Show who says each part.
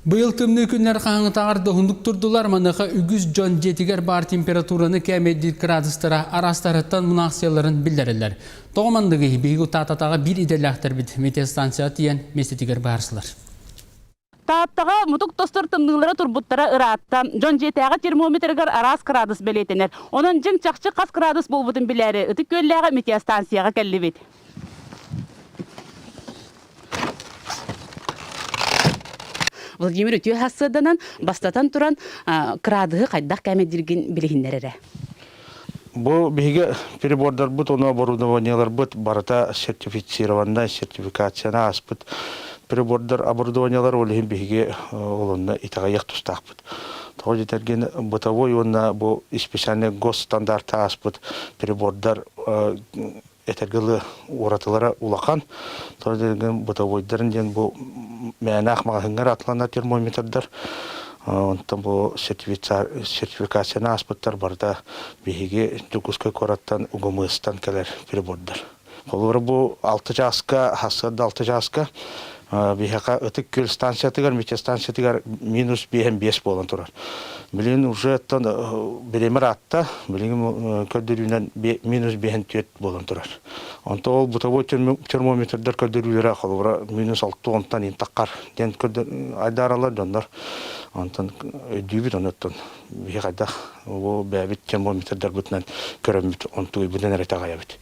Speaker 1: Быйыл көмнө күннәр қаңытағарды хундук турдулар маныға үгіз жон жетігер бар температураны кәмеддер градустара арастарыттан мұнақсияларын білдірілер. Тоғымандығы бейгі тататаға бір иделяқтар біт метеостанция тиен местетігер барсылар.
Speaker 2: Тааттаға мұтық тостыр тымдыңлары турбуттара ыраатта. Жон жетіға термометргар арас градус белетенер. Onun жың чақчы қас градус болбудын білері. Үтік көлләға метеостанцияға кәлі бет. Владимир Үтіе хассыданан бастатан туран крадығы қайдақ кәмедірген білігіндерері.
Speaker 3: Бұл бейге перебордар бұд, оны оборудованиялар бұд, барыта сертифицированная сертификацияна аспыд. Перебордар оборудованиялар олығын бейге олығына итаға яқтустақ бұд. Тоғы жетерген бұтавой онына бұл специальный госстандарта аспыд. Перебордар этергілі оратылары улақан. Тоғы жетерген бұтавойдарын ден бұл мәнақ мағыңғар атылана термометрдар. Онтан бұл сертификацияна аспыттар барда бейге дүкізгі кораттан ұғымыстан кәлер перебордар. Қолыры бұл 6 жасқа, хасырды 6 жасқа бейхақа үтік көл станциятығар, метеостанциятығар минус 5 болан тұрар. Білген уже беремір атта, білген көлдерінен минус 5 болан тұрар. Онта ол бұтавой термометрдар көлдерілері қолыра минус 6 онтан ентаққар. Ден айдаралар жондар. Онтан өйдүйбіт оныттан бейқайда ол бәбіт термометрдар бұтынан көрімбіт, онтуй бұдан әрі тағая біт.